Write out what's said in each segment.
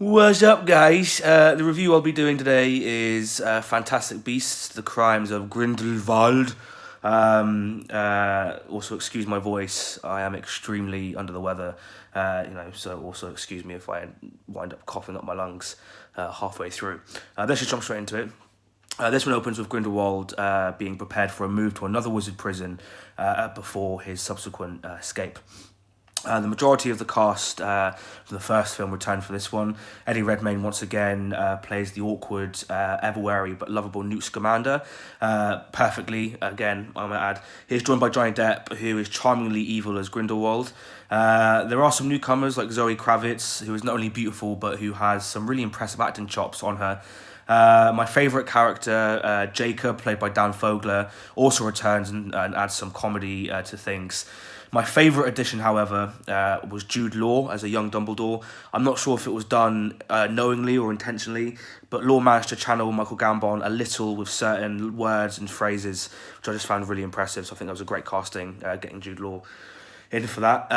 What's up, guys? The review I'll be doing today is Fantastic Beasts: The Crimes of Grindelwald. Also, excuse my voice. I am extremely under the weather. So also excuse me if I wind up coughing up my lungs halfway through. Let's just jump straight into it. This one opens with Grindelwald being prepared for a move to another wizard prison before his subsequent escape. The majority of the cast from the first film returned for this one. Eddie Redmayne once again plays the awkward, ever-wary but lovable Newt Scamander perfectly. Again, I might add, he's joined by Johnny Depp, who is charmingly evil as Grindelwald. There are some newcomers like Zoe Kravitz, who is not only beautiful but who has some really impressive acting chops on her. My favourite character, Jacob, played by Dan Fogler, also returns and adds some comedy to things. My favourite addition, however, was Jude Law as a young Dumbledore. I'm not sure if it was done knowingly or intentionally, but Law managed to channel Michael Gambon a little with certain words and phrases, which I just found really impressive. So I think that was a great casting, getting Jude Law in for that.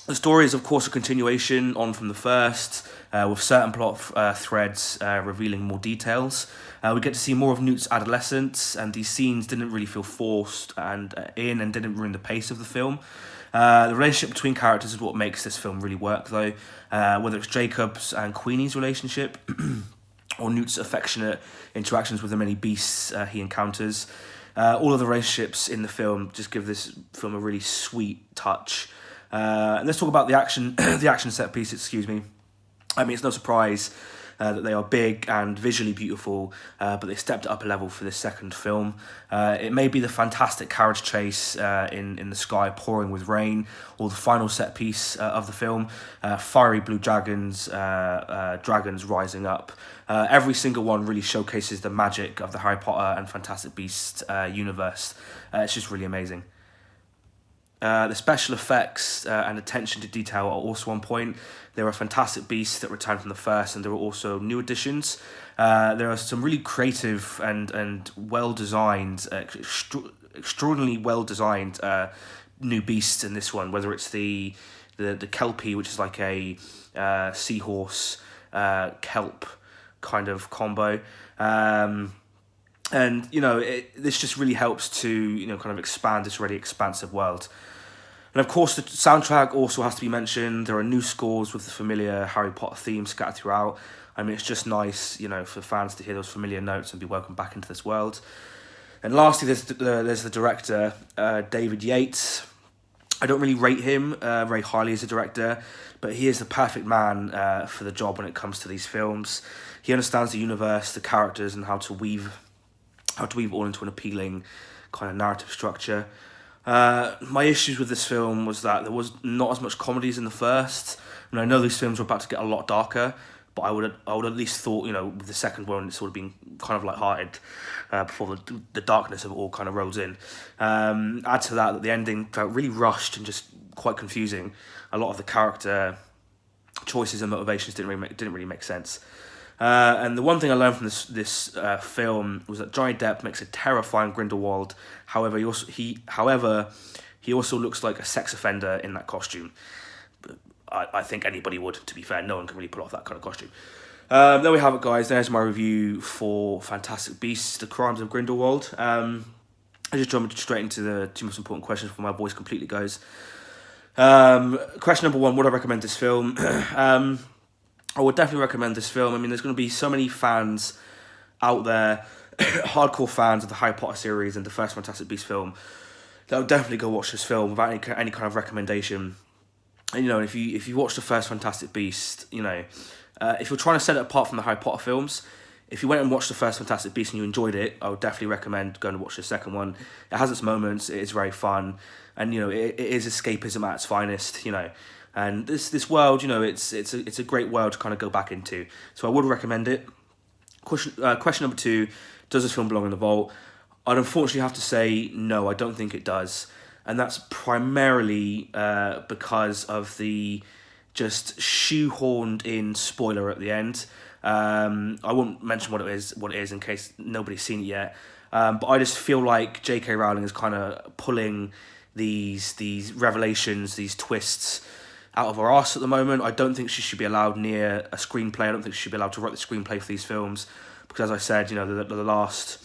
The story is, of course, a continuation on from the first, with certain plot threads revealing more details. We get to see more of Newt's adolescence, and these scenes didn't really feel forced and didn't ruin the pace of the film. The relationship between characters is what makes this film really work, though. Whether it's Jacob's and Queenie's relationship, or Newt's affectionate interactions with the many beasts he encounters. All of the relationships in the film just give this film a really sweet touch. And let's talk about the action, the action set piece. Excuse me. I mean, it's no surprise that they are big and visually beautiful, but they stepped it up a level for this second film. It may be the fantastic carriage chase in the sky pouring with rain, or the final set piece of the film, fiery blue dragons rising up. Every single one really showcases the magic of the Harry Potter and Fantastic Beasts universe. It's just really amazing. The special effects and attention to detail are also on point. There are fantastic beasts that return from the first, and there are also new additions. There are some really creative and well-designed, extraordinarily well-designed new beasts in this one, whether it's the Kelpie, which is like a seahorse kelp kind of combo. And, this just really helps to, kind of expand this already expansive world. And of course, the soundtrack also has to be mentioned. There are new scores with the familiar Harry Potter theme scattered throughout. I mean, it's just nice, for fans to hear those familiar notes and be welcomed back into this world. And lastly, there's the director, David Yates. I don't really rate him very highly as a director, but he is the perfect man for the job when it comes to these films. He understands the universe, the characters, and how to weave it all into an appealing kind of narrative structure. My issues with this film was that there was not as much comedy as in the first. I know these films were about to get a lot darker, but I would at least thought, with the second one, it's sort of been kind of lighthearted before the darkness of it all kind of rolls in. Add to that the ending felt really rushed and just quite confusing. A lot of the character choices and motivations didn't really make sense. And the one thing I learned from this film was that Johnny Depp makes a terrifying Grindelwald. However, he also looks like a sex offender in that costume. I think anybody would, to be fair. No one can really pull off that kind of costume. There we have it, guys. There's my review for Fantastic Beasts: The Crimes of Grindelwald. I just jumped straight into the two most important questions before my voice completely goes. Question number one: would I recommend this film? I would definitely recommend this film. I mean, there's going to be so many fans out there, hardcore fans of the Harry Potter series and the first Fantastic Beasts film, that would definitely go watch this film without any kind of recommendation. And, if you watch the first Fantastic Beast, if you're trying to set it apart from the Harry Potter films, if you went and watched the first Fantastic Beast and you enjoyed it, I would definitely recommend going to watch the second one. It has its moments, it is very fun, and, it is escapism at its finest, And this world, it's a great world to kind of go back into. So I would recommend it. Question number two, does this film belong in the vault? I'd unfortunately have to say no, I don't think it does. And that's primarily because of the just shoehorned in spoiler at the end. I won't mention what it is in case nobody's seen it yet. But I just feel like J.K. Rowling is kind of pulling these revelations, these twists out of her arse at the moment. I don't think she should be allowed near a screenplay. I don't think she should be allowed to write the screenplay for these films, because, as I said, you know, the last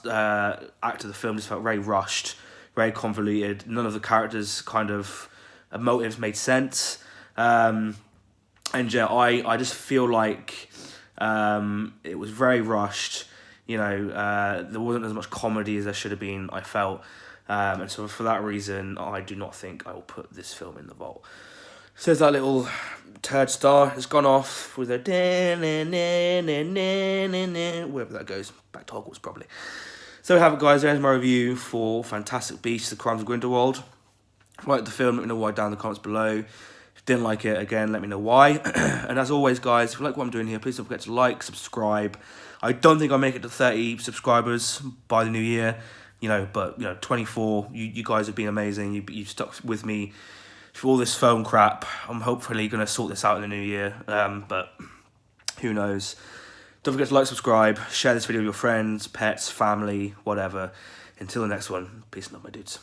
act of the film just felt very rushed, very convoluted. None of the characters' kind of motives made sense. And yeah, I just feel like it was very rushed. You know, there wasn't as much comedy as there should have been, I felt. And so for that reason, I do not think I will put this film in the vault. So there's that little turd star. It's gone off with a wherever that goes. Back to Hogwarts, probably. So we have it, guys. There's my review for Fantastic Beasts: The Crimes of Grindelwald. If you liked the film, let me know why down in the comments below. If you didn't like it, again, let me know why. And as always, guys, if you like what I'm doing here, please don't forget to like, subscribe. I don't think I'll make it to 30 subscribers by the new year, you know, but, you know, 24, you guys have been amazing. You've stuck with me through all this phone crap. I'm hopefully going to sort this out in the new year, but who knows. Don't forget to like, subscribe, share this video with your friends, pets, family, whatever. Until the next one, peace and love, my dudes.